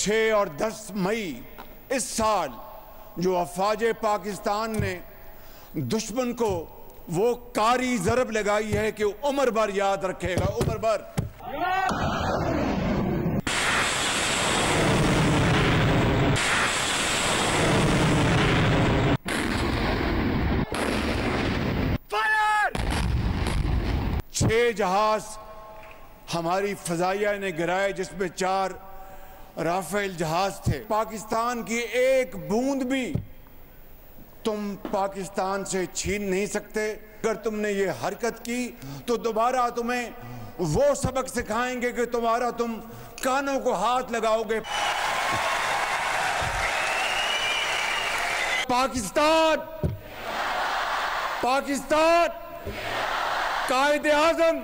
6 और 10 मई इस साल जो अफवाज पाकिस्तान ने दुश्मन को वो कारी ज़रब लगाई है कि उम्र भर याद रखेगा, उम्र भर। फायर! 6 जहाज हमारी फजाइया ने गिराए, जिसमें 4 राफेल जहाज थे। पाकिस्तान की एक बूंद भी तुम पाकिस्तान से छीन नहीं सकते। अगर तुमने ये हरकत की तो दोबारा तुम्हें वो सबक सिखाएंगे कि तुम कानों को हाथ लगाओगे। पाकिस्तान कायदे आज़म।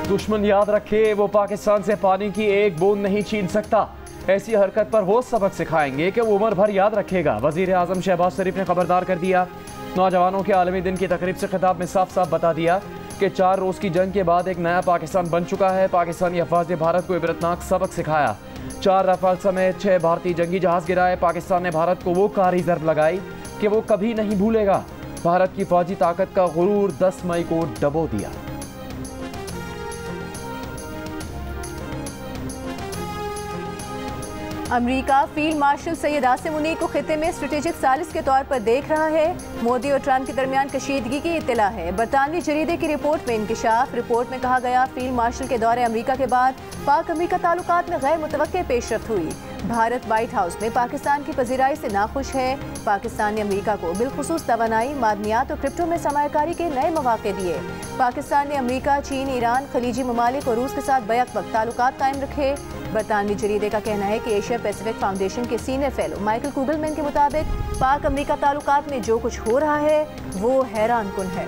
दुश्मन याद रखे, वो पाकिस्तान से पानी की एक बूंद नहीं छीन सकता। ऐसी हरकत पर वो सबक सिखाएंगे कि वो उम्र भर याद रखेगा। वज़ीर आज़म शहबाज शरीफ ने खबरदार कर दिया। नौजवानों के आलमी दिन की तकरीब से खिताब में साफ साफ बता दिया कि 4 रोज़ की जंग के बाद एक नया पाकिस्तान बन चुका है। पाकिस्तानी अफवाज ने भारत को इबरतनाक सबक सिखाया। 4 राफेल समेत 6 भारतीय जंगी जहाज गिराए। पाकिस्तान ने भारत को वो कारी ज़रब लगाई कि वो कभी नहीं भूलेगा। भारत की फौजी ताकत का गुरूर 10 मई को डबो दिया। America field marshal Syed Asim Munir को खिते में स्ट्रेटेजिक सालिस के तौर पर देख रहा है। मोदी और ट्रंप के दरमियान कशीदगी की इत्तला है। बरतानवी जरीदे की रिपोर्ट में इंकशाफ। रिपोर्ट में कहा गया, फील्ड मार्शल के दौरे अमेरिका के बाद पाक अमेरिका ताल्लुकात में गैर मुतवक्के पेशरफ्त हुई। भारत व्हाइट हाउस में पाकिस्तान की पजीराई से नाखुश है। पाकिस्तान ने अमेरिका को बिलखुसूस तवानाई, मादनियात और क्रिप्टो में सरमायाकारी के नए मौके दिए। पाकिस्तान ने अमेरिका, चीन, ईरान, खलीजी ममालिक और रूस के साथ बैक वक्त ताल्लुकात कायम रखे। बरतानवी जरीदे का कहना है कि एशिया पैसिफिक फाउंडेशन के सीनियर फेलो माइकल कुगलमैन के मुताबिक पाक अमेरिका ताल्लुकात में जो कुछ हो रहा है वो हैरान कुन है।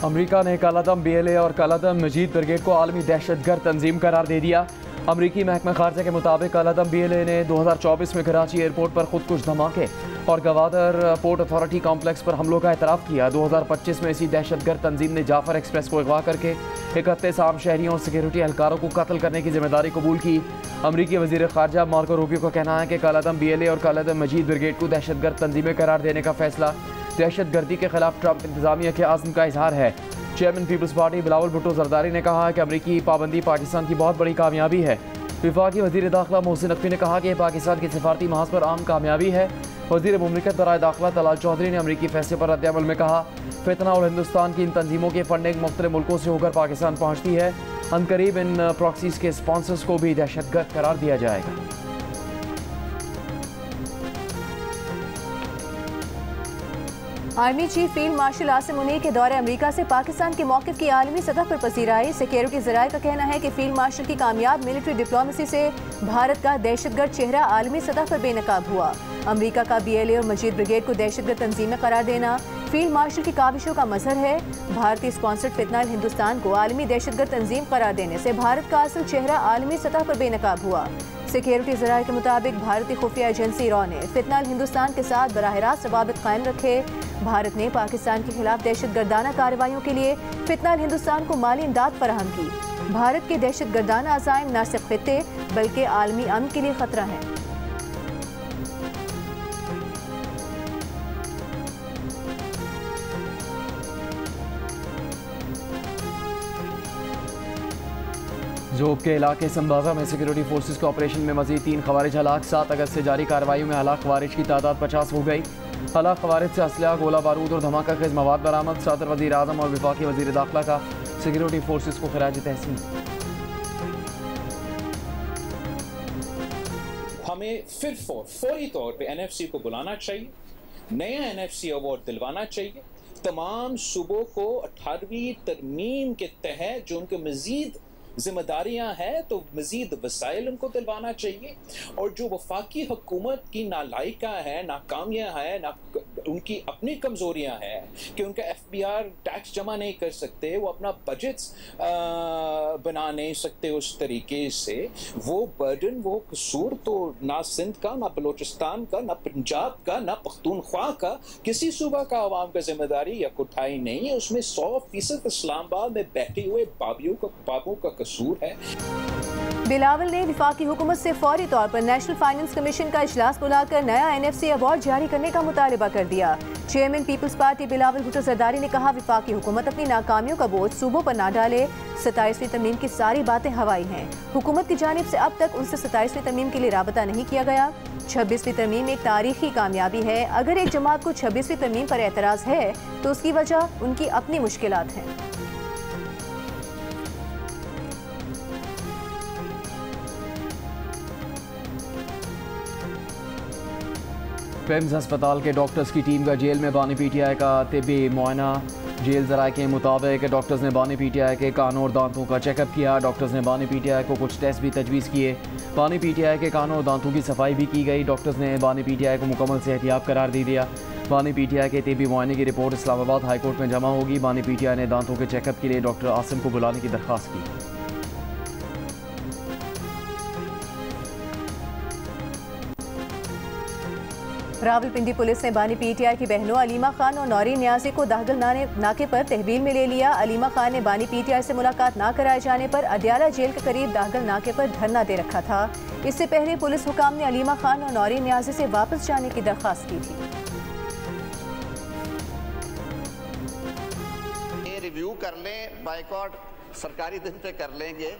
अमेरिका ने कालादम BLA और कालादम मजीद ब्रिगेड को आलमी दहशतगर्द तंजीम करार दे दिया। अमरीकी महकमा खारजा के मुताबिक कालादम BLA ने 2024 में कराची एयरपोर्ट पर खुदकुश धमाके और गवादर पोर्ट अथॉरिटी कॉम्प्लेक्स पर हमलों का एतराफ़ किया। 2025 में इसी दहशतगर्द तंजीम ने जाफर एक्सप्रेस को अगवा करके 31 आम शहरियों और सिक्योरिटी एहलकारों को कत्ल करने की जिम्मेदारी कबूल की। अमरीकी वज़ीर ख़ारजा मार्को रूबियो का कहना है कि कालादम BLA और कालादम मजीद ब्रिगेड को दहशतगर्द तंजीमें करार देने का फैसला दहशतगर्दी के खिलाफ ट्रंप इंतजामिया के आज़म का इजहार है। Chairman People's Party Bilawal Bhutto Zardari ने कहा कि अमरीकी पाबंदी पाकिस्तान की बहुत बड़ी कामयाबी है। वफाकी वज़ीर दाखिला मोहसिन नकवी ने कहा कि पाकिस्तान की सिफारती महाज पर आम कामयाबी है। वज़ीर मुमलिकत बराए दाखिला तलाल चौधरी ने अमरीकी फैसले पर रद्द-ए-अमल में कहा, फितना और हिंदुस्तान की इन तंजीमों की फंडिंग मुख्तलिफ मुल्कों से होकर पाकिस्तान पहुँचती है। अनकरीब इन प्रॉक्सीज के स्पॉन्सर्स को भी दहशतगर्द करार दिया जाएगा। Army chief field marshal Asim Munir के दौरे अमेरिका से पाकिस्तान के मौक़िफ़ की आलमी सतह पर पसीराई। सिक्योरिटी ज़राए का कहना है कि फील्ड मार्शल की कामयाब मिलिट्री डिप्लोमेसी से भारत का दहशतगर्द चेहरा आलमी सतह पर बेनकाब हुआ। अमेरिका का BLA और मजीद ब्रिगेड को दहशतगर्द तंजीमें करार देना फील्ड मार्शल की काविशों का मजहर है। भारतीय स्पॉन्सर्ड फितना हिंदुस्तान को आलमी दहशतगर्द तंजीम करार देने से भारत का असल चेहरा आलमी सतह पर बेनकाब हुआ। सिक्योरिटी ज़राए के मुताबिक भारतीय खुफिया एजेंसी रॉ ने फितना हिंदुस्तान के साथ बराह रास्त रवाबित कायम रखे। भारत ने पाकिस्तान के खिलाफ दहशतगर्दाना कार्रवाइयों के लिए फितना हिंदुस्तान को माली इमदाद फराहम की। भारत के दहशतगर्दाना अज़ाइम न सिर्फ खित्ते बल्कि आलमी अमन के लिए खतरा है। जोब के इलाके संबाजा में सिक्योरिटी फोर्सेस के ऑपरेशन में मजीद 3 खवारिज हलाक। 7 अगस्त से जारी कार्रवाई में हलाक खवारिज की तादाद 50 हो गई। हलाक खवारिज से असलहा, गोला बारूद और धमाका खेज मवाद बरामद। सदर वज़ीर आज़म और वफाकी वज़ीर दाखिला का सिक्योरिटी फोर्सेस को खिराज तहसीन। हमें फिर फौरी तौर पे NFC को बुलाना चाहिए, नया NFC अवार्ड दिलवाना चाहिए। तमाम सूबों को 18वीं तरमीम के तहत जो उनके मजीद जिम्मेदारियां हैं तो मजीद वसाइल उनको दिलवाना चाहिए। और जो वफाकी हुकूमत की नालायका है, नाकामियां हैं, उनकी अपनी कमजोरियां हैं कि उनका FBI टैक्स जमा नहीं कर सकते, वो अपना बजट्स बना नहीं सकते उस तरीके से, वो बर्डन, वो कसूर तो ना सिंध का, ना बलोचिस्तान का, ना पंजाब का, ना पख्तूनख्वा का, किसी सूबा का आवाम का जिम्मेदारी या कोठाई नहीं है। उसमें 100% इस्लामाबाद में बैठे हुए बाबू का कसूर है। बिलावल ने विफाकी हुकूमत से फौरी तौर पर नेशनल फाइनेंस कमीशन का इजलास बुलाकर नया NFC अवार्ड जारी करने का मुतालबा कर दिया। Chairman People's Party Bilawal Bhutto Zardari ने कहा, विफाकी हुकूमत अपनी नाकामियों का बोझ सूबों पर न डाले। 27वीं तरमीम की सारी बातें हवाई हैं। हुकूमत की जानिब से अब तक उनसे 27वीं तरमीम के लिए राबता नहीं किया गया। 26वीं तरमीम एक तारीखी कामयाबी है। अगर एक जमात को 26वीं तरमीम पर एतराज़ है तो उसकी वजह उनकी अपनी मुश्किलात हैं। पेम्स अस्पताल के डॉक्टर्स की टीम का जेल में बानी PTI का तिब्बी मुआयना। जेल ज़राए के मुताबिक डॉक्टर्स ने बानी PTI के कानों और दांतों का चेकअप किया। डॉक्टर्स ने बानी PTI को कुछ टेस्ट भी तजवीज़ किए। बानी PTI के कानों और दांतों की सफाई भी की गई। डॉक्टर्स ने बानी PTI को मुकम्मल सेहतियाब करार दे दिया। बानी PTI के तिब्बी मुआयने की रिपोर्ट इस्लामाबाद हाई कोर्ट में जमा होगी। बानी PTI ने दांतों के चेकअप के लिए डॉक्टर आसिम को बुलाने की दरख्वास्त की। रावलपिंडी पुलिस ने बानी PTI की बहनों अलीमा खान और नौरीन न्याजी को दागल नाके पर तहवील में ले लिया। अलीमा खान ने बानी PTI से मुलाकात न कराए जाने पर अडियाला जेल के करीब दागल नाके पर धरना दे रखा था। इससे पहले पुलिस हुकाम ने अलीमा खान और नौरीन न्याजी से वापस जाने की दरख्वास्त की थी। ये रिव्यू कर लें, बाइकआउट सरकारी दिन पे कर लेंगे।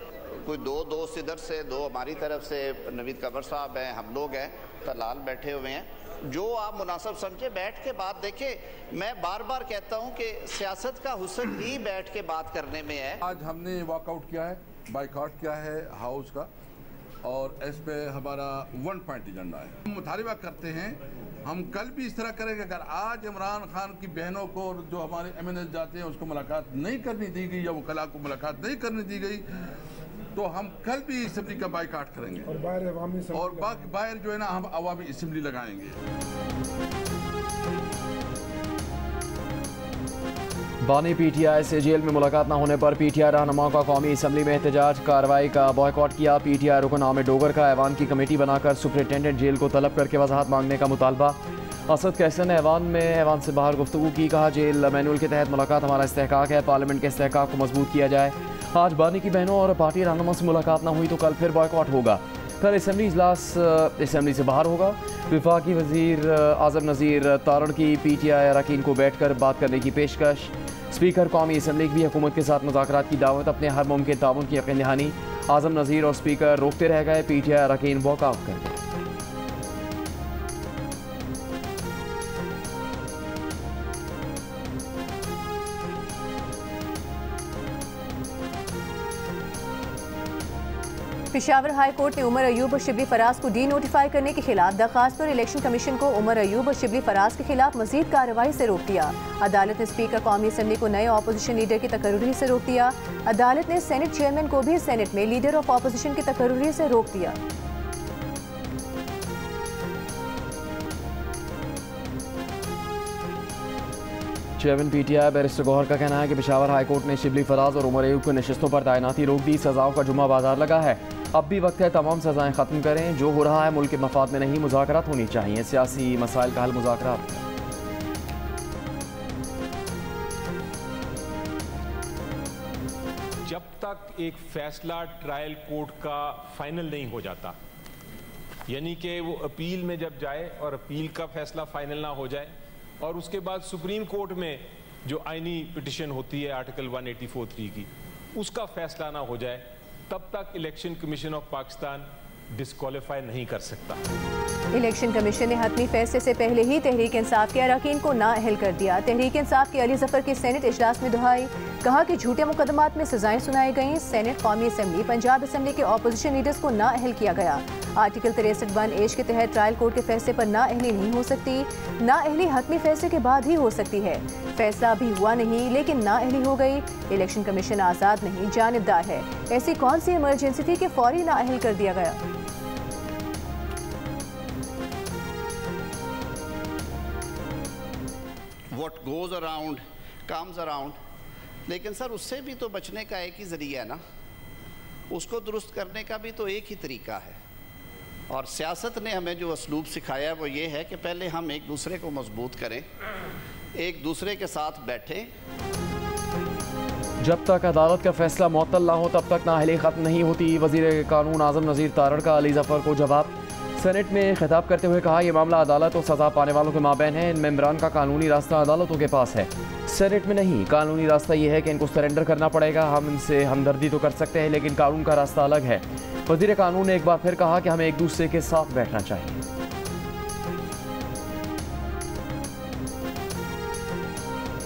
कोई दो दोस्त इधर से, दो हमारी तरफ से, नवीद कबर साहब हैं, हम लोग हैं, तलाल बैठे हुए हैं। जो आप मुनासिब समझे बैठ के बात देखें। मैं बार बार कहता हूं कि सियासत का हुस्न ही बैठ के बात करने में है। आज हमने वॉकआउट किया है, बाइकआउट किया है हाउस का, और इस पे हमारा 1 पॉइंट एजेंडा है। हम मुतालिबा करते हैं, हम कल भी इस तरह करेंगे। अगर आज इमरान खान की बहनों को जो हमारे MNS जाते हैं उसको मुलाकात नहीं करनी दी गई या वकला को मुलाकात नहीं करने दी गई तो हम कल भी असेंबली का बाइकाट करेंगे और बाहर जो है ना हम अवामी असेंबली लगाएंगे। बानी PTI से जेल में मुलाकात न होने पर PTI रहनुमाओं का कौमी असम्बली में एहतजाज, कार्रवाई का बॉयकॉट किया। PTI रुकन आमिर डोगर का ऐवान की कमेटी बनाकर सुपरिटेंडेंट जेल को तलब करके वजाहत मांगने का मुतालबा। असद कैसन ने ऐवान से बाहर गुफ्तगू की, कहा जेल मैनुअल के तहत मुलाकात हमारा इस्तेहकाक है, पार्लियामेंट के इस्तेहकाक को मजबूत किया जाए। आज बानी की बहनों और पार्टी रहनुमा से मुलाकात न हुई तो कल फिर बॉयकॉट होगा। कल असम्बली इजलास असम्बली से बाहर होगा। वफाकी वजीर आज़म नज़ीर तारण की PTI अरकान को बैठ कर बात करने की पेशकश। स्पीकर कौमी असम्बली की भी हुकूमत के साथ मुज़ाकरात की दावत, अपने हर मुमकिन ताउन की यकीन दहानी। आज़म नज़ीर और स्पीकर रोकते रह गए, PTI अरकान वॉकआउट कर गए। पेशावर हाई कोर्ट ने उमर अयूब और शिबली फराज को डी नोटिफाई करने के खिलाफ दरखास्त पर इलेक्शन कमीशन को उमर अयूब और शिबली फराज के खिलाफ मजीद कार्रवाई से रोक दिया। अदालत ने स्पीकर कौमी असम्बली को नए अपोजिशन लीडर की तकर्री से रोक दिया। अदालत ने सेनेट चेयरमैन को भी सेनेट में लीडर ऑफ अपोजिशन की तकर्री से रोक दिया। चेयरमैन PTI बैरिस्टर गौहर का कहना है कि पेशावर हाई कोर्ट ने शिबली फराज और उमर अयूब को नशिस्तों पर तैनाती रोक दी। सजाओं का जुम्मा बाजार लगा है, अब भी वक्त है तमाम सजाएं ख़त्म करें। जो हो रहा है मुल्क के मफाद में नहीं, मुज़ाकरात होनी चाहिए। सियासी मसाइल का हल मुज़ाकरात। जब तक एक फैसला ट्रायल कोर्ट का फाइनल नहीं हो जाता, यानी कि वो अपील में जब जाए और अपील का फैसला फाइनल ना हो जाए और उसके बाद सुप्रीम कोर्ट में जो आईनी पिटिशन होती है आर्टिकल 184(3) की, उसका फैसला ना हो जाए, तब तक election commission of Pakistan disqualify नहीं कर सकता। इलेक्शन कमीशन ने हतमी फैसले से पहले ही तहरीक इंसाफ के अरकान को नाअहल कर दिया। तहरीक इंसाफ के अली जफर की सेनेट इजलास में दुहाई, कहा कि झूठे मुकदमात में सजाएं सुनाई गईं। सेनेट, कौमी असम्बली, पंजाब असम्बली के अपोजिशन लीडर्स को नाअहल किया गया। आर्टिकल 63(1) के तहत ट्रायल कोर्ट के फैसले पर नाअहली नहीं हो सकती। नाअहली हतमी फैसले के बाद ही हो सकती है। फैसला अभी हुआ नहीं लेकिन नाअहली हो गई। इलेक्शन कमीशन आज़ाद नहीं, जानिबदार है। ऐसी कौन सी इमरजेंसी थी कि फौरी नाअहल कर दिया गया? What goes around comes around, लेकिन सर उससे भी तो बचने का एक ही ज़रिया है ना, उसको दुरुस्त करने का भी तो एक ही तरीका है। और सियासत ने हमें जो असलूब सिखाया वो ये है कि पहले हम एक दूसरे को मजबूत करें, एक दूसरे के साथ बैठें। जब तक अदालत का फैसला मुअत्तल ना हो तब तक नाअहली ख़त्म नहीं होती। वज़ीर कानून आज़म नज़ीर तारड़ का अली ज़फ़र को जवाब। सेनेट में खिताब करते हुए कहा, यह मामला अदालत और सज़ा पाने वालों के माबैन है। इन मेंबरान का कानूनी रास्ता अदालतों के पास है, सेनेट में नहीं। कानूनी रास्ता यह है कि इनको सरेंडर करना पड़ेगा। हम इनसे हमदर्दी तो कर सकते हैं, लेकिन कानून का रास्ता अलग है। वज़ीर कानून ने एक बार फिर कहा कि हमें एक दूसरे के साथ बैठना चाहिए।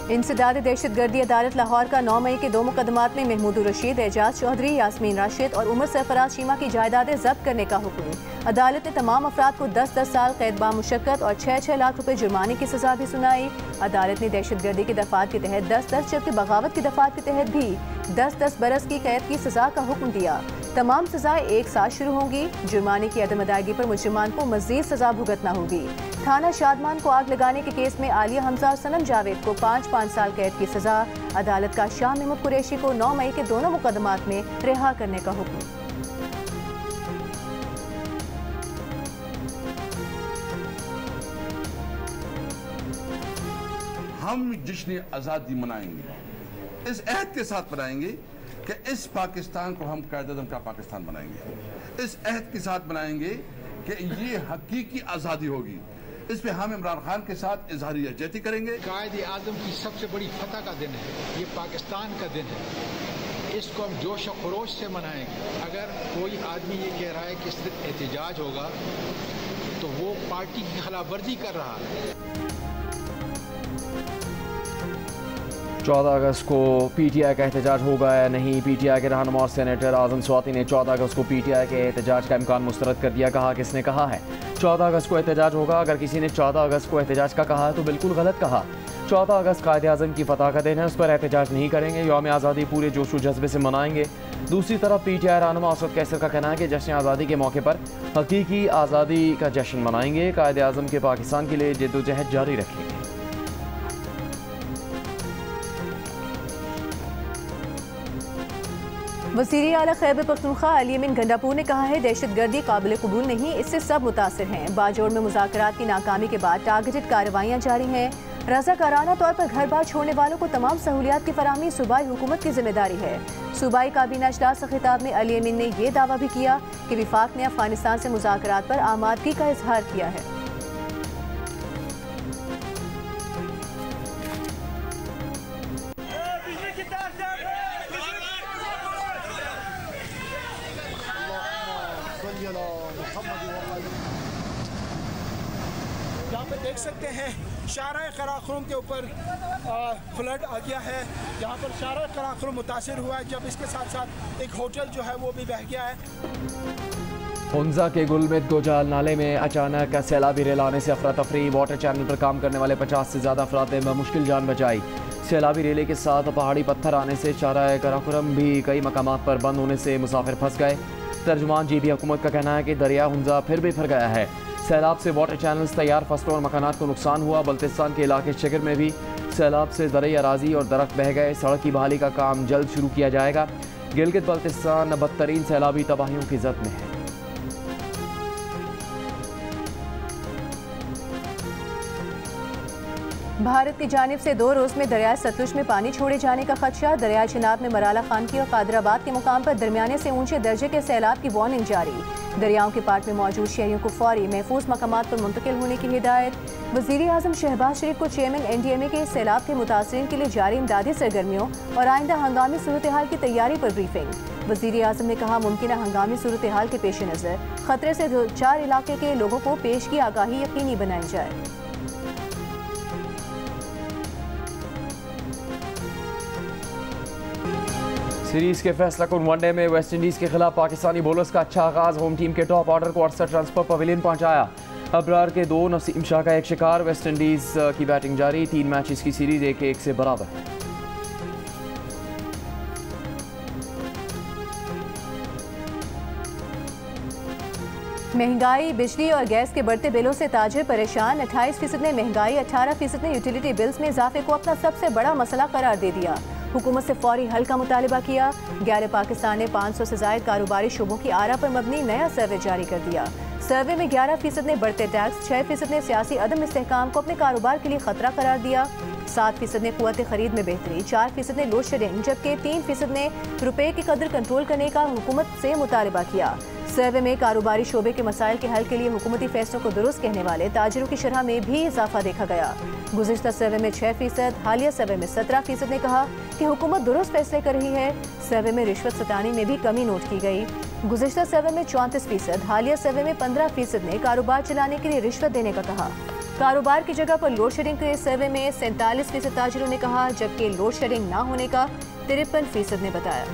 इंसदाद दहशतगर्दी अदालत लाहौर का 9 मई के 2 मुकदमात में महमूद रशीद, एजाज चौधरी, यास्मीन राशिद और उमर सरफराज शीमा की जायदादें जब्त करने का हुक्म। अदालत ने तमाम अफराद को 10-10 साल कैद बामुशक्कत और 6-6 लाख रुपए जुर्माने की सजा भी सुनाई। अदालत ने दहशतगर्दी की दफात के तहत 10-10 जबकि बगावत की दफात के तहत भी 10-10 बरस की कैद की सजा का हुक्म दिया। तमाम सजाएं एक साथ शुरू होंगी। जुर्माने की अदम अदायगी पर मुजरिमान को मजीद सजा भुगतना होगी। थाना शादमान को आग लगाने के केस में आलिया हमजा और सनम जावेद को 5-5 साल कैद की सजा। अदालत का शाह महमूद कुरैशी को 9 मई के दोनों मुकदमात में रिहा करने का हुक्म। हम जश्न आज़ादी मनाएंगे, इस अहद के साथ मनाएंगे कि इस पाकिस्तान को हम कायद-ए-आज़म का पाकिस्तान बनाएंगे। इस अहद के साथ बनाएंगे कि ये हकीकी आज़ादी होगी। इस पे हम इमरान खान के साथ इजहार यकजहती करेंगे। कायद-ए-आज़म की सबसे बड़ी फतह का दिन है, ये पाकिस्तान का दिन है। इसको हम जोश और खरोश से मनाएंगे। अगर कोई आदमी ये कह रहा है कि सिर्फ एहतजाज होगा तो वो पार्टी की खिलाफ वर्जी कर रहा है। 14 अगस्त को PTI का एहतजाज होगा या नहीं? PTI के रहनुमा और सेनेटर आज़म स्वाति ने 14 अगस्त को PTI के एहतजाज का इम्कान मुस्तरद कर दिया। कहा, किसने कहा है 14 अगस्त को एहतजाज होगा? अगर किसी ने 14 अगस्त को एहतजाज का कहा है तो बिल्कुल गलत कहा। 14 अगस्त कायद-ए-आज़म की फतह का दिन है, उस पर एहतजाज नहीं करेंगे। यौम आज़ादी पूरे जोश व जज्बे से मनाएंगे। दूसरी तरफ PTI रहनुमा असद कैसर का कहना है कि जश्न आज़ादी के मौके पर हकीकी आज़ादी का जश्न मनाएंगे। कायद-ए-आज़म के पाकिस्तान के लिए जद्दोजहद जारी रखेंगे। वज़ीर आला खैबर पख्तूनख्वा अली अमीन गंडापुर ने कहा है, दहशतगर्दी काबिल कबूल नहीं, इससे सब मुतासिर हैं। बाजोड़ में मुज़ाकरात की नाकामी के बाद टारगेटेड कार्रवाइयाँ जारी हैं। रज़ाकाराना तौर पर घर बार छोड़ने वालों को तमाम सहूलियात की फराहमी सूबाई हुकूमत की जिम्मेदारी है। सूबाई काबीना इजलास से खिताब में अली अमीन ने यह दावा भी किया कि विफाक ने अफगानिस्तान से मुज़ाकरात पर आमादगी का इजहार किया है। यहाँ पे देख सकते हैं शाहराह कराखुरुम के ऊपर फ्लड आ गया है। यहाँ पर शाहराह कराखुरुम मुतासिर हुआ है, जब इसके साथ साथ एक होटल जो है वो भी बह गया है। हुंजा के गुलमित गोजाल नाले में अचानक सैलाबी रेल आने से अफरा तफरी। वाटर चैनल पर काम करने वाले 50 से ज़्यादा अफराद ने मुश्किल जान बचाई। सैलाबी रेले के साथ पहाड़ी पत्थर आने से शाहराह कराखुरुम भी कई मकामात पर बंद होने से मुसाफिर फंस गए। तर्जुमान GB हुकूमत का कहना है कि दरिया हुंजा फिर भी फर गया है। सैलाब से वाटर चैनल्स, तैयार फसलों और मकानात को नुकसान हुआ। बल्तिस्तान के इलाके शिगर में भी सैलाब से ज़रई अराजी और दरख्त बह गए। सड़क की बहाली का काम जल्द शुरू किया जाएगा। गिलगित बल्तिस्तान बदतरीन सैलाबी तबाहियों की जद में है। भारत की जानिब से 2 रोज़ में दरियाए सतलुज में पानी छोड़े जाने का खदशा। दरियाए चिनाब में मराला खानकी और कादराबाद के मुकाम पर दरमियाने से ऊंचे दर्जे के सैलाब की वार्निंग जारी। दरियाओं के पाट में मौजूद शहरियों को फौरी महफूज मकामात पर मुंतकिल होने की हिदायत। वज़ीर आज़म शहबाज शरीफ को चेयरमैन NDMA के सैलाब के मुतासरीन के लिए जारी इमदादी सरगर्मियों और आइंदा हंगामी सूरत हाल की तैयारी पर ब्रीफिंग। वज़ीर आज़म ने कहा, मुमकिन हंगामी सूरत हाल के पेश नज़र खतरे से 4 इलाके के लोगों को पेश की आगाही यकीनी बनाई जाए। सीरीज के फैसला कुन वनडे में वेस्टइंडीज के खिलाफ पाकिस्तानी बॉलर्स का अच्छा आगाज। होम टीम के टॉप ऑर्डर को 68 रन पर पवेलियन पहुंचाया। अबरार के 2, नसीम शाह का 1 शिकार। वेस्टइंडीज की बैटिंग जारी। 3 मैचेस की सीरीज 1-1 से बराबर है। महंगाई, बिजली और गैस के बढ़ते बिलों से ताजिर परेशान। 28% ने महंगाई, 18% ने यूटिलिटी बिल्स में इजाफे को अपना सबसे बड़ा मसला करार दे दिया। हुकूमत से फौरी हल का मुतालबा किया। गैर पाकिस्तान ने 500 से ज्यादा कारोबारी शुबों की आरा पर मबनी नया सर्वे जारी कर दिया। सर्वे में 11% ने बढ़ते टैक्स, 6% ने सियासी अदम इस्तेहकाम को अपने कारोबार के लिए खतरा करार दिया, 7% ने कुव्वत खरीद में बेहतरी, 4% ने लोड शेडिंग, जबकि 3% ने रुपए की कदर कंट्रोल करने का हुकूमत से मुतालबा किया। सर्वे में कारोबारी शोबे के मसाइल के हल के लिए हुकूमती फैसलों को दुरुस्त कहने वाले ताजिरों की शरह में भी इजाफा देखा गया। गुज़िश्ता सर्वे में 6%, हालिया सर्वे में 17% ने कहा कि हुकूमत दुरुस्त फैसले कर रही है। सर्वे में रिश्वत सतानी में भी कमी नोट की गई। गुज़िश्ता सर्वे में 34%, हालिया सर्वे में 15% ने कारोबार चलाने के लिए रिश्वत देने का कहा। कारोबार की जगह पर लोड शेडिंग के सर्वे में 47% ताजिरों ने कहा, जबकि लोड शेडिंग न होने का 53% ने बताया।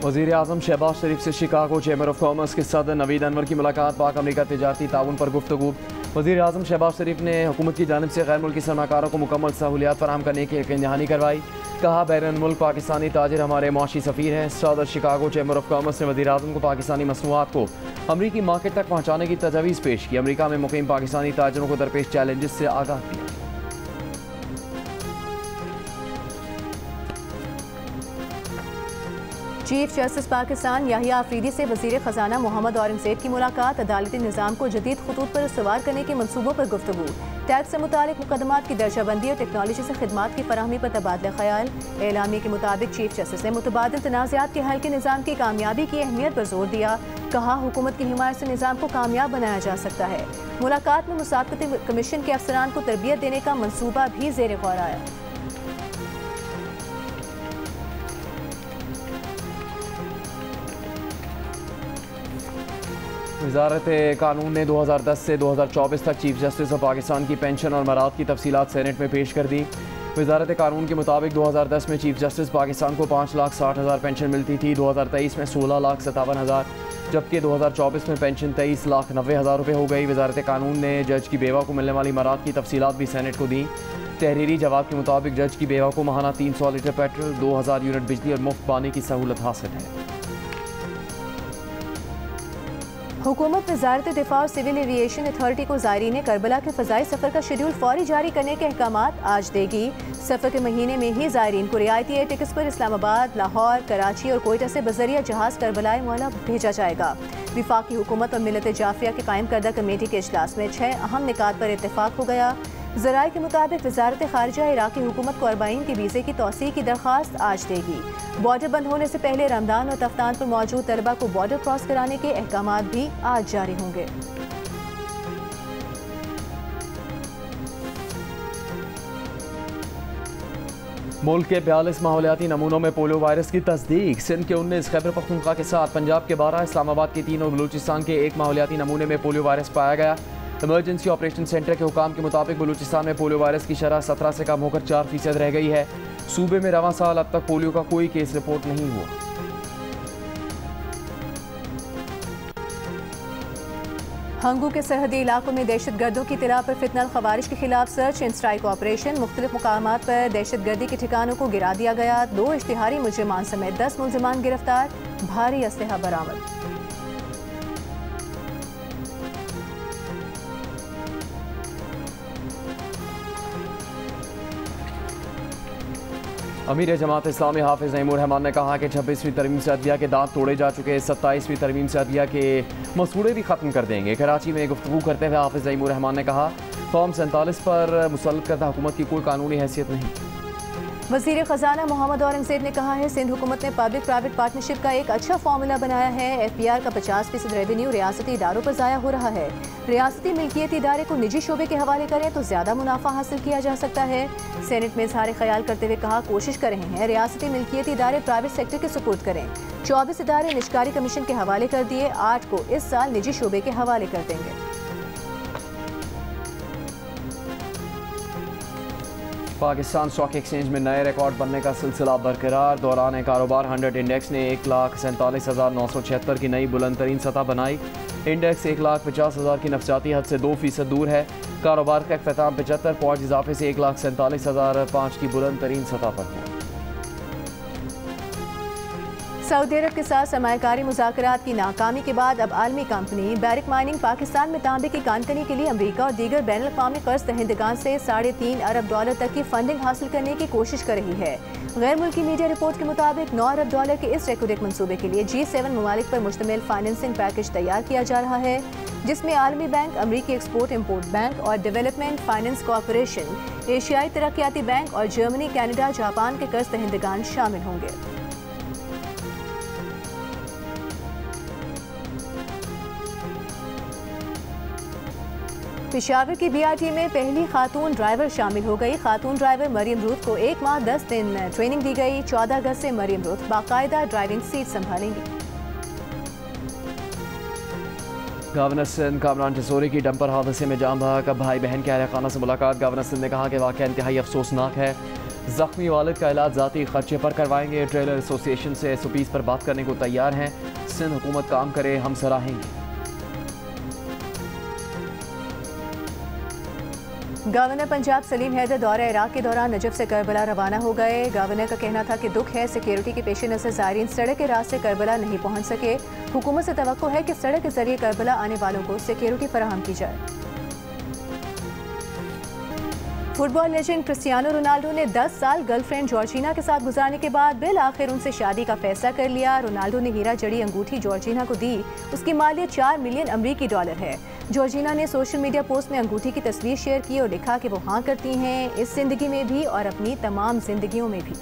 वज़ीर आज़म शहबाज शरीफ से शिकागो चैम्बर ऑफ कॉमर्स के सदर नवीद अनवर की मुलाकात, पाक अमरीका तिजारती ताउन पर गुफ्तगू। वज़ीर आज़म शहबाज शरीफ ने हुकूमत की जानिब से गैर मुल्की सरमाकारों को मुकम्मल सहूलियात फराहम करने की यकीन दहानी करवाई। कहा, बैरून मुल्क पाकिस्तानी ताजिर हमारे मुआशी सफ़ीर हैं। सदर शिकागो चैम्बर ऑफ कॉमर्स ने वज़ीर आज़म को पाकिस्तानी मसनूआत को अमरीकी मार्केट तक पहुँचाने की तजवीज़ पेश की। अमरीका में मुकीम पाकिस्तानी ताजिरों को दरपेश चैलेंजेस से आगाह किया। चीफ जस्टिस पाकिस्तान याहिया आफरीदी से वज़ीर ख़जाना मोहम्मद औरंगज़ेब की मुलाकात, अदालती निज़ाम को जदीद खतूत पर सवार करने के मनसूबों पर गुफ्तगू, टैक्स से मुतालिक मुकदमात की दर्जाबंदी और टेक्नोलॉजी से खिदमात की फराहमी पर तबादला ख्याल। एलामिया के मुताबिक चीफ जस्टिस ने मुतबादिल तनाज़ात के हल के निज़ाम की कामयाबी की अहमियत पर जोर दिया। कहा, हुकूमत की हिमायत से निज़ाम को कामयाब बनाया जा सकता है। मुलाकात में मुसाफ़कती कमीशन के अफसरान को तरबियत देने का मनसूबा भी ज़ेर गौर आया। वज़ारत कानून ने 2010 से 2024 तक चीफ जस्टिस ऑफ पाकिस्तान की पेंशन और मराद की तफसीलात सेनेट में पेश कर दी। वज़ारत कानून के मुताबिक 2010 में चीफ जस्टिस पाकिस्तान को 5,60,000 पेंशन मिलती थी। 2023 में 16,57,000, जबकि 2024 में पेंशन 23,90,000 रुपये हो गई। वज़ारत कानून ने जज की बेवा को मिलने वाली मराद की तफसीलात भी सेनेट को दी। तहरीरी जवाब के मुताबिक जज की बेवा को माहाना 300 लीटर पेट्रोल, 2,000 यूनिट बिजली और मुफ्त पानी की सहूलत हासिल है। हुकूमत वज़ारत दिफा और सिविल एविएशन अथॉरिटी को ज़ायरीन करबला के फ़ज़ाई सफ़र का शेड्यूल फौरी जारी करने के अहकामात आज देगी। सफ़र के महीने में ही ज़ायरीन को रियायती एयर टिकट्स पर इस्लामाबाद, लाहौर, कराची और कोयटा से बज़रिया जहाज़ करबलाए मौला भेजा जाएगा। विफाकी हुकूमत और मिलत जाफिया के कायम करदा कमेटी के इजलास में 6 अहम निकात पर इत्तेफाक हो गया। ज़राए के मुताबिक वज़ारत ख़ारिजा इराक़ी हुकूमत को 40 के वीज़े की तौसीक़ की दरख्वास्त आज देगी। बॉर्डर बंद होने से पहले रमदान और तफ्तान पर मौजूद तलबा को बॉर्डर क्रॉस कराने के अहकामात भी आज जारी होंगे। मुल्क के 42 माहौलियाती नमूनों में पोलियो वायरस की तस्दीक। सिंध के 19, खैबर पख्तूनख्वा के 7, पंजाब के 12, इस्लामाबाद के 3 और बलूचिस्तान के 1 माहौलियाती नमूने में पोलियो वायरस पाया गया। इमरजेंसी ऑपरेशन सेंटर के हुकाम के मुताबिक बलूचिस्तान में पोलियो वायरस की शरह 17 से कम होकर 4% रह गई है। सूबे में रवां साल अब तक पोलियो का कोई केस रिपोर्ट नहीं हुआ। हंगू के सरहदी इलाकों में दहशत गर्दों की इत्तला पर फितनल खवारिश के खिलाफ सर्च एंड स्ट्राइक ऑपरेशन। मुख्तलिफ मुकामात पर दहशत गर्दी के ठिकानों को गिरा दिया गया। 2 इश्तिहारी मुजरिमान समेत 10 मुलजिमान गिरफ्तार, भारी असलहा बरामद। अमीर जमात इस्लामी हाफिज़ नईमुर रहमान ने कहा कि 26वीं तरमीम से अदलिया के दांत तोड़े जा चुके, 27वीं तरमीम से अदलिया के मसूड़े भी ख़त्म कर देंगे। कराची में गुफ्तगू करते हुए हाफिज़ नईमुर रहमान ने कहा, फॉर्म 47 पर मुसल्लत करता हुकूमत की कोई कानूनी हैसियत नहीं। वज़ीर ख़जाना मोहम्मद औरंगज़ेब ने कहा है, सिंध हुकूमत ने पब्लिक प्राइवेट पार्टनरशिप का एक अच्छा फार्मूला बनाया है। FPR का 50% रेवेन्यू रियासती इदारों पर ज़ाया हो रहा है। रियासती मिल्कियत इदारे को निजी शोबे के हवाले करें तो ज़्यादा मुनाफा हासिल किया जा सकता है। सेनेट में इज़हार ख्याल करते हुए कहा, कोशिश कर रहे हैं रियासती मिल्कियत इदारे प्राइवेट सेक्टर के सुपुर्द करें। 24 इदारे निष्कारी कमीशन के हवाले कर दिए, 8 को इस साल निजी शोबे के हवाले कर देंगे। पाकिस्तान स्टॉक एक्सचेंज में नए रिकॉर्ड बनने का सिलसिला बरकरार। दौरान कारोबार 100 इंडेक्स ने 1,47,976 की नई बुलंद तरीन सतह बनाई। इंडेक्स 1,50,000 की नफसियाती हद से 2% दूर है। कारोबार का इख्तिताम 75 पॉइंट इजाफे से 1,47,005 की बुलंद तरीन सतह पर है। सऊदी अरब के साथ सरमायाकारी मुज़ाकरात की नाकामी के बाद अब आलमी कंपनी बैरिक माइनिंग पाकिस्तान में तांबे की कानकनी के लिए अमरीका और दीगर बैनुल अक़वामी कर्ज दहिंदगान से $3.5 अरब तक की फंडिंग हासिल करने की कोशिश कर रही है। गैर मुल्की मीडिया रिपोर्ट के मुताबिक $9 अरब के इस रेकॉर्ड मंसूबे के लिए G7 ममालिक पर मुश्तमिल फाइनेंसिंग पैकेज तैयार किया जा रहा है, जिसमें आलमी बैंक, अमरीकी एक्सपोर्ट इम्पोर्ट बैंक और डेवलपमेंट फाइनेंस कॉरपोरेशन, एशियाई तरक्याती बैंक और जर्मनी, कनाडा, जापान के कर्ज दहिंदगान शामिल होंगे। पेशावर की BRT में पहली खातून ड्राइवर शामिल हो गई। खातून ड्राइवर मरियम रूथ को 1 माह 10 दिन ट्रेनिंग दी गई। 14 अगस्त से मरियम रूथ बाकायदा ड्राइविंग सीट संभालेंगी। गवर्नर सिंध कामरान टिसोरी की डंपर हादसे में जान बहा का भाई बहन के अहल खाना से मुलाकात। गवर्नर सिंध ने कहा कि वाक़या इंतहाई अफसोसनाक है। जख्मी वालिद का इलाज ज़ाती खर्चे पर करवाएंगे। ट्रेलर एसोसिएशन से SOPs पर बात करने को तैयार हैं। सिंध हुकूमत काम करे, हम सराहेंगे। गवर्नर पंजाब सलीम हैदर दौरे इराक के दौरान नजफ से करबला रवाना हो गए। गवर्नर का कहना था कि दुख है सिक्योरिटी के पेश नज़र ज़ायरीन सड़क के रास्ते करबला नहीं पहुंच सके। हुकूमत से तवक्को है कि सड़क के जरिए करबला आने वालों को सिक्योरिटी फराहम की जाए। फुटबॉल लेजेंड क्रिस्टियानो रोनाल्डो ने 10 साल गर्लफ्रेंड जॉर्जिना के साथ गुजारने के बाद बिल आखिर उनसे शादी का फैसला कर लिया। रोनाल्डो ने हीरा जड़ी अंगूठी जॉर्जिना को दी। उसकी मालियत $4 मिलियन अमरीकी है। जॉर्जिना ने सोशल मीडिया पोस्ट में अंगूठी की तस्वीर शेयर की और लिखा कि वो हाँ करती हैं इस जिंदगी में भी और अपनी तमाम जिंदगियों में भी।